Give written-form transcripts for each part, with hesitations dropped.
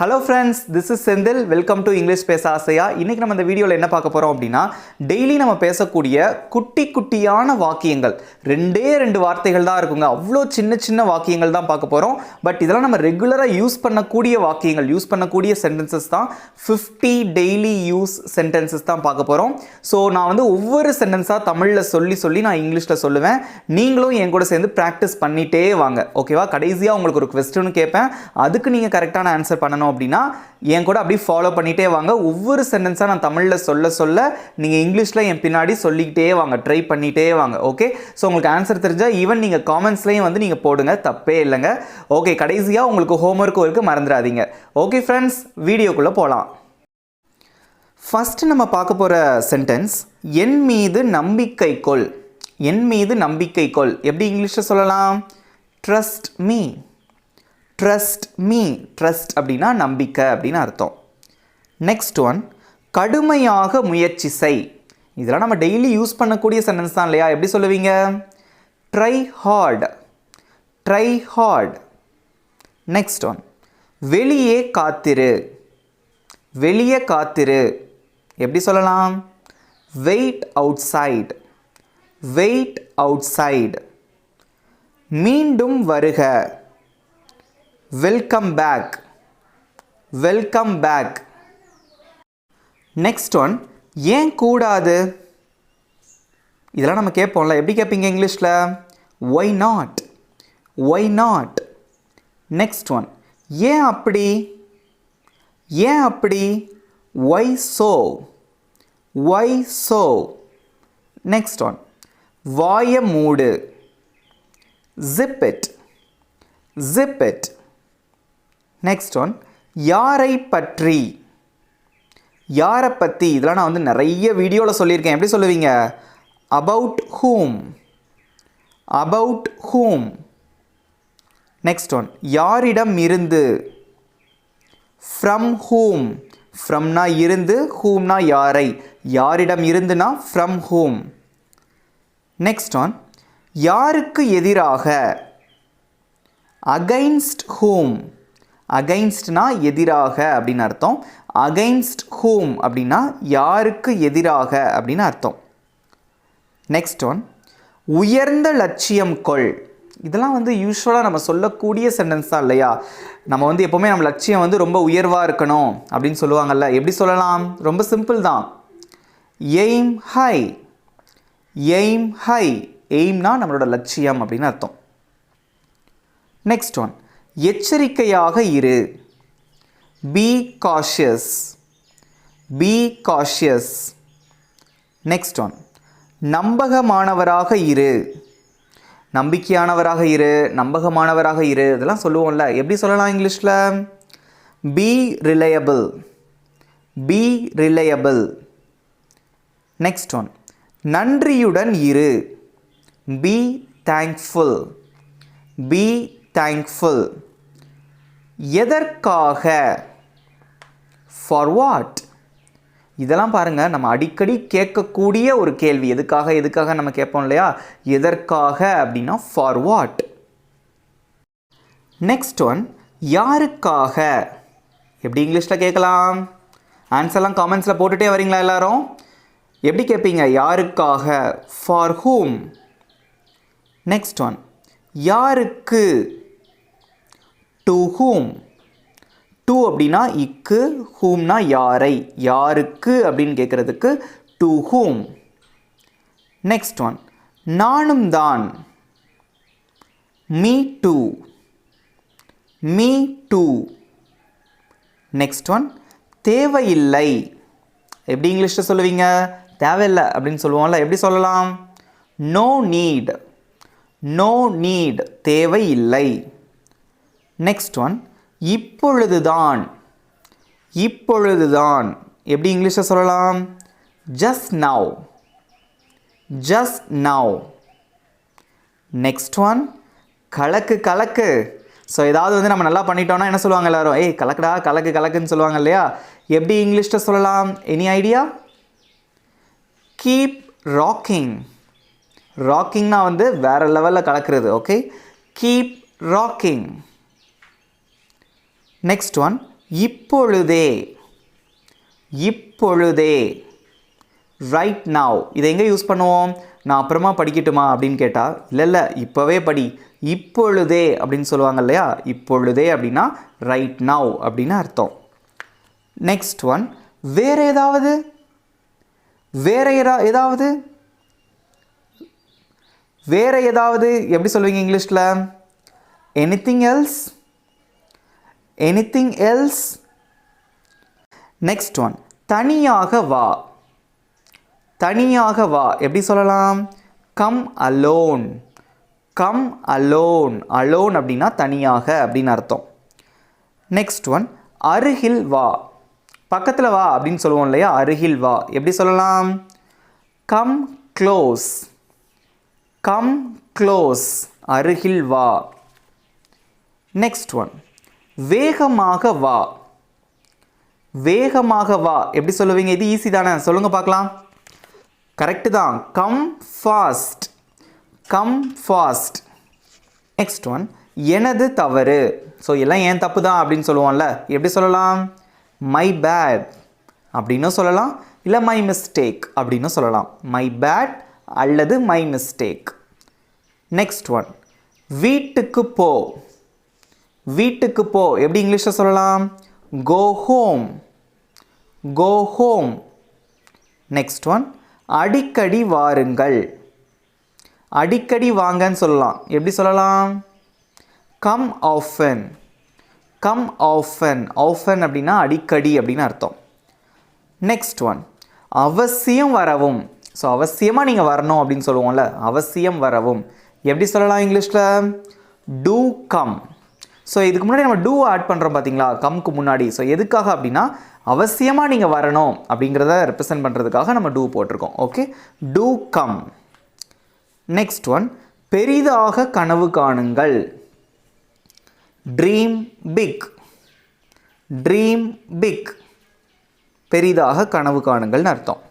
Hello friends, this is Sendil. Welcome to English Pesa Aasaya. இன்னைக்கு நம்ம இந்த வீடியோல என்ன பார்க்க போறோம் அப்படினா டெய்லி நம்ம பேசக்கூடிய குட்டி குட்டியான வாக்கியங்கள் ரெண்டு வார்த்தைகள் தான் இருக்குங்க. அவ்ளோ சின்ன வாக்கியங்கள் தான் பார்க்க போறோம். பட் இதெல்லாம் நம்ம ரெகுலரா யூஸ் பண்ணக்கூடிய வாக்கியங்கள், யூஸ் பண்ணக்கூடிய சென்டென்சஸ் தான் 50 டெய்லி யூஸ் சென்டென்சஸ் தான் பார்க்க போறோம். சோ நான் வந்து ஒவ்வொரு சென்டென்ஸா தமிழ்ல சொல்லி நான் இங்கிலீஷ்ல சொல்லுவேன். நீங்களும் என் கூட சேர்ந்து பிராக்டீஸ் பண்ணிட்டே வாங்க. ஓகேவா? கடைசியா உங்களுக்கு ஒரு क्वेश्चन கேட்பேன். அதுக்கு நீங்க கரெக்ட்டான ஆன்சர் பண்ணணும் அப்படினா என் கூட அப்படியே ஃபாலோ பண்ணிட்டே வாங்க. ஒவ்வொரு சென்டென்ஸா நான் தமிழ்ல சொல்ல நீங்க இங்கிலீஷ்ல என் பின்னாடி சொல்லிக்கிட்டே வாங்க, ட்ரை பண்ணிட்டே வாங்க. ஓகே? சோ உங்களுக்கு ஆன்சர் தெரிஞ்சா ஈவன் நீங்க கமெண்ட்ஸ்லயும் வந்து நீங்க போடுங்க, தப்பே இல்லைங்க. ஓகே, கடைசியா உங்களுக்கு ஹோம்வொர்க்கும் இருக்கு, மறந்துடாதீங்க. ஓகே ஃப்ரெண்ட்ஸ், வீடியோக்குள்ள போலாம். ஃபர்ஸ்ட் நம்ம பார்க்க போற சென்டென்ஸ் என் மீது நம்பிக்கை கொள். என் மீது நம்பிக்கை கொள். எப்படி இங்கிலீஷ்ல சொல்லலாம்? Trust me. Trust me. Trust அப்படின்னா நம்பிக்கை அப்படின்னு அர்த்தம். நெக்ஸ்ட் ஒன், கடுமையாக முயற்சி செய். இதெல்லாம் நம்ம டெய்லி யூஸ் பண்ணக்கூடிய சென்டென்ஸ் தான் இல்லையா? எப்படி சொல்லுவீங்க? Try hard. Try hard. Next one, வெளியே காத்திரு. வெளியே காத்திரு. எப்படி சொல்லலாம்? Wait outside. Wait outside. மீண்டும் வருக. Welcome back. Welcome back. Next one, ஏன் கூடாது. இதெல்லாம் நம்ம கேட்போம்ல, எப்படி கேட்பீங்க இங்கிலீஷில்? Why not. Why not. Next one, ஏன் அப்படி. ஏன் அப்படி. Why so. Why so. Next one, வாய மூடு. zip it. zip it. Next one, யாரை பற்றி. யாரை பற்றி. இதெல்லாம் நான் வந்து நிறைய வீடியோவில் சொல்லியிருக்கேன். எப்படி சொல்லுவீங்க? about whom. about whom. Next one, யாரிடம் இருந்து. from whom. fromனா இருந்து, whomனா யாரை. யாரிடம் இருந்துனா from whom. நெக்ஸ்ட் ஒன், யாருக்கு எதிராக. against whom. againstனா எதிராக அப்படின்னு அர்த்தம். against whom அப்படின்னா யாருக்கு எதிராக அப்படின்னு அர்த்தம். நெக்ஸ்ட் ஒன், உயர்ந்த லட்சியம் கொள். இதெல்லாம் வந்து யூஸ்வலாக நம்ம சொல்லக்கூடிய சென்டென்ஸ் தான் இல்லையா? நம்ம வந்து எப்போவுமே நம்ம லட்சியம் வந்து ரொம்ப உயர்வாக இருக்கணும் அப்படின்னு சொல்லுவாங்கல்ல. எப்படி சொல்லலாம்? ரொம்ப சிம்பிள் தான். Aim high. Aim high. எய்ம்னா நம்மளோட லட்சியம் அப்படின்னு அர்த்தம். நெக்ஸ்ட் ஒன், எச்சரிக்கையாக இரு. Be cautious. Be cautious. Next one, நம்பகமானவராக இரு. நம்பிக்கையானவராக இரு, நம்பகமானவராக இரு. இதெல்லாம் சொல்லுவோம்ல. எப்படி சொல்லலாம் இங்கிலீஷில்? Be reliable. Be reliable. Next one, நன்றியுடன் இரு. Be thankful. Be thankful. எதற்காக. For what. இதெல்லாம் பாருங்க, நம்ம அடிக்கடி கேட்கக்கூடிய ஒரு கேள்வி. எதுக்காக நம்ம கேட்போம் இல்லையா? எதற்காக அப்படின்னா ஃபார் வாட். நெக்ஸ்ட் ஒன், யாருக்காக. எப்படி இங்கிலீஷில் கேட்கலாம்? ஆன்சர்லாம் காமெண்ட்ஸில் போட்டுட்டே வரீங்களா எல்லாரும்? எப்படி கேட்பீங்க? யாருக்காக. For whom. நெக்ஸ்ட் ஒன், யாருக்கு. To whom. டு அப்படின்னா இக்கு, whomனா யாரை. யாருக்கு அப்படின்னு கேட்குறதுக்கு டு whom. நெக்ஸ்ட் ஒன், நானும் தான். Me too. Me too. Next one, தேவையில்லை. எப்படி இங்கிலீஷில் சொல்லுவீங்க? தேவையில்லை அப்படின்னு சொல்லுவோம்ல. எப்படி சொல்லலாம்? No need. No need. தேவையில்லை. நெக்ஸ்ட் ஒன், இப்பொழுதுதான். இப்பொழுதுதான். எப்படி இங்கிலீஷில் சொல்லலாம்? Just now. Just now. Next one, கலக்கு கலக்கு. ஸோ ஏதாவது வந்து நம்ம நல்லா பண்ணிட்டோம்னா என்ன சொல்லுவாங்க எல்லாரும்? ஏய் கலக்குடா, கலக்கு கலக்குன்னு சொல்லுவாங்க இல்லையா? எப்படி இங்கிலீஷில் சொல்லலாம்? Any idea? Keep rocking. ராக்கிங்னா வந்து வேற லெவலில் கலக்கிறது. Okay, keep rocking. Next one, இப்பொழுதே இப்பொழுதே. ரைட் நவ் இதை எங்கே யூஸ் பண்ணுவோம்? நான் அப்புறமா படிக்கட்டுமா அப்படின்னு கேட்டால் இல்லை இப்போவே படி, இப்பொழுதே அப்படின்னு சொல்லுவாங்க இல்லையா? இப்பொழுதே அப்படின்னா ரைட் நவ் அப்படின்னு அர்த்தம். நெக்ஸ்ட் ஒன், வேற ஏதாவது ஏதாவது வேற ஏதாவது எப்படி சொல்லுவீங்க இங்கிலீஷில்? Anything else, anything else. Next one, தனியாக வா தனியாக வா எப்படி சொல்லலாம்? Come alone, come alone. Alone அப்படின்னா தனியாக அப்படின்னு அர்த்தம். நெக்ஸ்ட் ஒன், அருகில் வா, பக்கத்தில் வா அப்படின்னு சொல்லுவோம் இல்லையா? அருகில் வா எப்படி சொல்லலாம்? Come close, come close. அருகில் வா. நெக்ஸ்ட் ஒன், வேகமாக வா, வேகமாக வா எப்படி சொல்லுவீங்க? இது ஈஸி தானே, சொல்லுங்க பார்க்கலாம். கரெக்டு தான், come fast, come fast. Next one, எனது தவறு. ஸோ எல்லாம் ஏன் தப்பு தான் அப்படின்னு சொல்லுவோம்ல, எப்படி சொல்லலாம்? மை பேட் அப்படின்னு சொல்லலாம், இல்லை மை மிஸ்டேக் அப்படின்னு சொல்லலாம். மை பேட் அல்லது மை மிஸ்டேக். நெக்ஸ்ட் ஒன், வீட்டுக்கு போ, வீட்டுக்கு போ எப்படி இங்கிலீஷில் சொல்லலாம்? Go home, go home. Next one, அடிக்கடி வாருங்கள், அடிக்கடி வாங்கன்னு சொல்லலாம். எப்படி சொல்லலாம்? Come often, come often. Often அப்படின்னா அடிக்கடி அப்படின்னு அர்த்தம். நெக்ஸ்ட் ஒன், அவசியம் வரவும். ஸோ அவசியமாக நீங்கள் வரணும் அப்படின்னு சொல்லுவோம்ல, அவசியம் வரவும் எப்படி சொல்லலாம் இங்கிலீஷில்? Two come. ஸோ இதுக்கு முன்னாடி நம்ம டூ ஆட் பண்ணுறோம் பார்த்தீங்களா, கம்க்கு முன்னாடி. ஸோ எதுக்காக அப்படின்னா அவசியமாக நீங்கள் வரணும் அப்படிங்கிறத ரெப்ரசன்ட் பண்ணுறதுக்காக நம்ம டூ போட்டிருக்கோம். Okay, do come. Next one, பெரிதாக கனவு காணுங்கள். Dream big, dream big. பெரிதாக கனவு காணுங்கள்னு அர்த்தம்.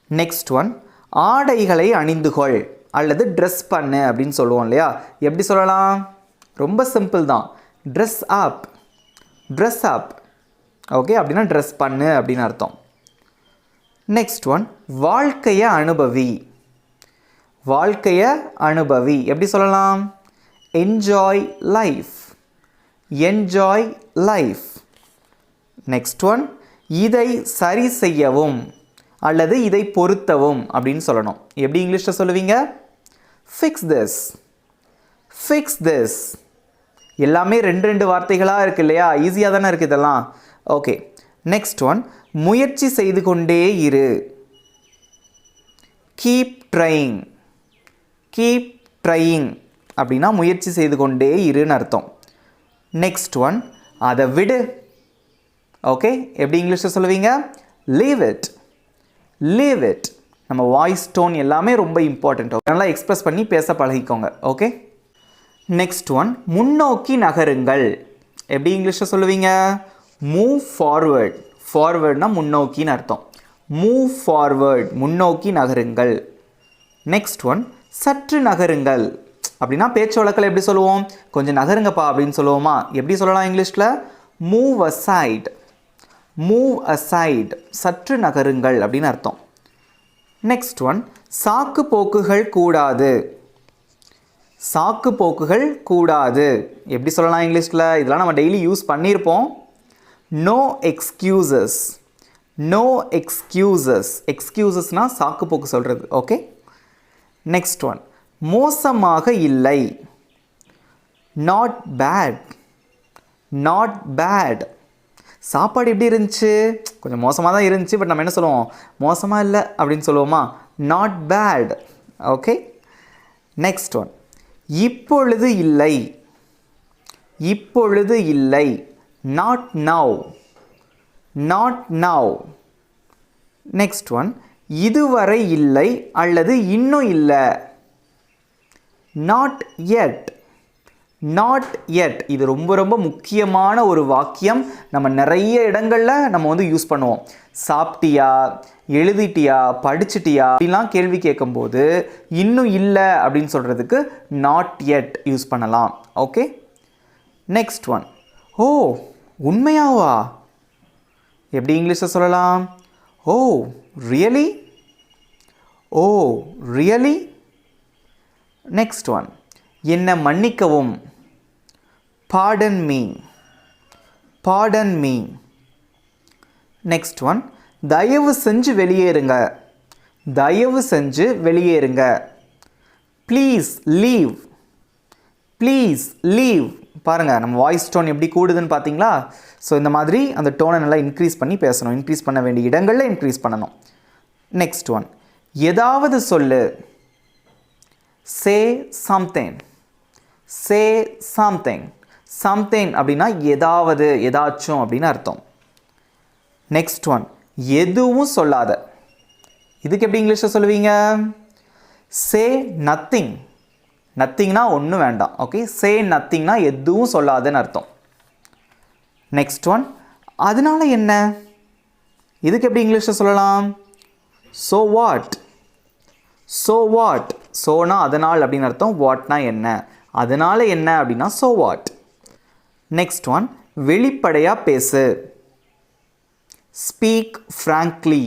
நெக்ஸ்ட் ஒன், ஆடைகளை அணிந்துகொள் அல்லது ட்ரெஸ் பண்ணு அப்படின்னு சொல்லுவோம் இல்லையா? எப்படி சொல்லலாம்? ரொம்ப சிம்பிள் தான், ட்ரெஸ் அப், ட்ரெஸ் அப். ஓகே, அப்படின்னா ட்ரெஸ் பண்ணு அப்படின்னு அர்த்தம். நெக்ஸ்ட் ஒன், வாழ்க்கையை அனுபவி, வாழ்க்கையை அனுபவி எப்படி சொல்லலாம்? Enjoy life, enjoy life. Next one, இதை சரி செய்யவும் அல்லது இதை பொருத்தவும் அப்படின்னு சொல்லணும். எப்படி இங்கிலீஷில் சொல்லுவீங்க? Fix this, fix this. எல்லாமே ரெண்டு ரெண்டு வார்த்தைகளாக இருக்குது இல்லையா? ஈஸியாக தானே இருக்குது இதெல்லாம். ஓகே, நெக்ஸ்ட் ஒன், முயற்சி செய்து கொண்டே இரு. கீப் ட்ரையிங், கீப் ட்ரையிங் அப்படின்னா முயற்சி செய்து கொண்டே இருன்னு அர்த்தம். நெக்ஸ்ட் ஒன், அதை விடு. ஓகே, எப்படி இங்கிலீஷில் சொல்லுவீங்க? Leave it, leave it. நம்ம வாய்ஸ் டோன் எல்லாமே ரொம்ப இம்பார்ட்டண்ட். நல்லா எக்ஸ்பிரஸ் பண்ணி பேச பழகிக்கோங்க. ஓகே, நெக்ஸ்ட் ஒன், முன்னோக்கி நகருங்கள் எப்படி இங்கிலீஷில் சொல்லுவீங்க? Move forward. ஃபார்வர்ட்னா முன்னோக்கின்னு அர்த்தம். மூவ் ஃபார்வர்ட், முன்னோக்கி நகருங்கள். நெக்ஸ்ட் ஒன், சற்று நகருங்கள் அப்படின்னா பேச்சு வழக்கில் எப்படி சொல்லுவோம்? கொஞ்சம் நகருங்கப்பா அப்படின்னு சொல்லுவோமா? எப்படி சொல்லலாம் இங்கிலீஷில்? Move aside, move aside. சற்று நகருங்கள் அப்படின்னு அர்த்தம். நெக்ஸ்ட் ஒன், சாக்கு போக்குகள் கூடாது, சாக்கு போக்குகள் கூடாது எப்படி சொல்லலாம் இங்கிலீஷில்? இதெல்லாம் நம்ம டெய்லி யூஸ் பண்ணியிருப்போம். No excuses, no excuses. எக்ஸ்கியூசஸ்னால் சாக்கு போக்கு சொல்கிறது. ஓகே, நெக்ஸ்ட் ஒன், மோசமாக இல்லை. Not bad, not bad. சாப்பாடு எப்படி இருந்துச்சு? கொஞ்சம் மோசமாக தான் இருந்துச்சு, பட் நம்ம என்ன சொல்லுவோம்? மோசமாக இல்லை அப்படின்னு சொல்லுவோமா? Not bad. Okay, next one, இப்பொழுது இல்லை, இப்பொழுது இல்லை. Not now, not now. Next one, இதுவரை இல்லை அல்லது இன்னும் இல்லை. Not yet, not yet. இது ரொம்ப ரொம்ப முக்கியமான ஒரு வாக்கியம். நம்ம நிறைய இடங்களில் நம்ம வந்து யூஸ் பண்ணுவோம். சாப்பிட்டியா, எழுதிட்டியா, படிச்சிட்டியா அப்படிலாம் கேள்வி கேட்கும்போது இன்னும் இல்லை அப்படின்னு சொல்கிறதுக்கு நாட் yet யூஸ் பண்ணலாம். ஓகே, நெக்ஸ்ட் ஒன், ஓ உண்மையாவா? எப்படி இங்கிலீஷில் சொல்லலாம்? Oh really? Oh really? Next one, என்னை மன்னிக்கவும். pardon me. pardon me. Next one, தயவு செஞ்சு வெளியேறுங்க. தயவு செஞ்சு வெளியேறுங்க. Please leave. Please leave. பாருங்கள் நம்ம வாய்ஸ் டோன் எப்படி கூடுதுன்னு பார்த்தீங்களா? ஸோ இந்த மாதிரி அந்த டோனை நல்லா இன்க்ரீஸ் பண்ணி பேசணும். இன்க்ரீஸ் பண்ண வேண்டிய இடங்களில் இன்க்ரீஸ் பண்ணணும். நெக்ஸ்ட் ஒன், ஏதாவது சொல்லு. Say something. Say something. Something அப்படின்னா ஏதாவது, ஏதாச்சும் அப்படின்னு அர்த்தம். நெக்ஸ்ட் ஒன், எதுவும் சொல்லாத. இதுக்கு எப்படி இங்கிலீஷில் சொல்லுவீங்க? சே நத்திங். நத்திங்னா ஒன்றும் வேண்டாம். ஓகே, சே நத்திங்னா எதுவும் சொல்லாதுன்னு அர்த்தம். நெக்ஸ்ட் ஒன், அதனால என்ன? இதுக்கு எப்படி இங்கிலீஷில் சொல்லலாம்? So what. So what. ஸோனா அதனால் அப்படின்னு அர்த்தம். வாட்னா என்ன? அதனால என்ன அப்படின்னா ஸோ வாட். நெக்ஸ்ட் ஒன், வெளிப்படையாக பேசு. Speak frankly.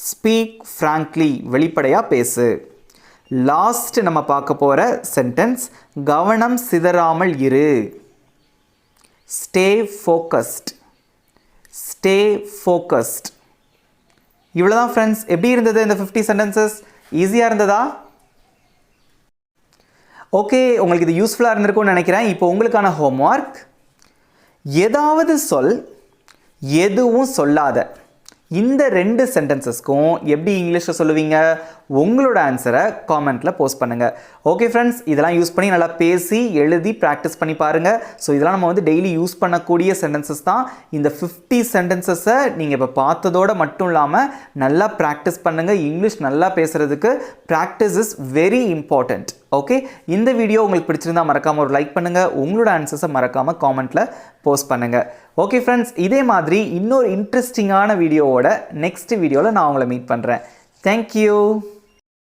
Speak frankly. வெளிப்படையாக பேசு. லாஸ்ட் நம்ம பார்க்க போகிற சென்டென்ஸ், கவனம் சிதறாமல் இரு. Stay focused. Stay focused. இவ்வளோதான் ஃப்ரெண்ட்ஸ். எப்படி இருந்தது இந்த 50 சென்டென்சஸ்? ஈஸியாக இருந்ததா? ஓகே, உங்களுக்கு இது யூஸ்ஃபுல்லாக இருந்திருக்கும்னு நினைக்கிறேன். இப்போ உங்களுக்கான ஹோம்ஒர்க், ஏதாவது சொல், எதுவும் சொல்லாத. இந்த 2 சென்டென்சஸ்க்கும் எப்படி இங்கிலீஷில் சொல்லுவீங்க? உங்களோட ஆன்சரை காமெண்ட்டில் போஸ்ட் பண்ணுங்கள். ஓகே ஃப்ரெண்ட்ஸ், இதெல்லாம் யூஸ் பண்ணி நல்லா பேசி எழுதி ப்ராக்டிஸ் பண்ணி பாருங்கள். ஸோ இதெல்லாம் நம்ம டெய்லி யூஸ் பண்ணக்கூடிய சென்டென்சஸ் தான். இந்த 50 சென்டென்சஸை நீங்கள் இப்போ பார்த்ததோடு மட்டும் இல்லாமல் நல்லா ப்ராக்டிஸ் பண்ணுங்கள். இங்கிலீஷ் நல்லா பேசுகிறதுக்கு practice is very important. Okay, இந்த வீடியோ உங்களுக்கு பிடிச்சிருந்தா மறக்காமல் ஒரு லைக் பண்ணுங்கள். உங்களோட ஆன்சர்ஸை மறக்காமல் காமெண்ட்டில் போஸ்ட் பண்ணுங்கள். ஓகே ஃப்ரெண்ட்ஸ், இதே மாதிரி இன்னொரு இன்ட்ரெஸ்டிங்கான வீடியோவோட நெக்ஸ்ட் வீடியோவில் நான் உங்களை மீட் பண்ணுறேன். தேங்க்யூ.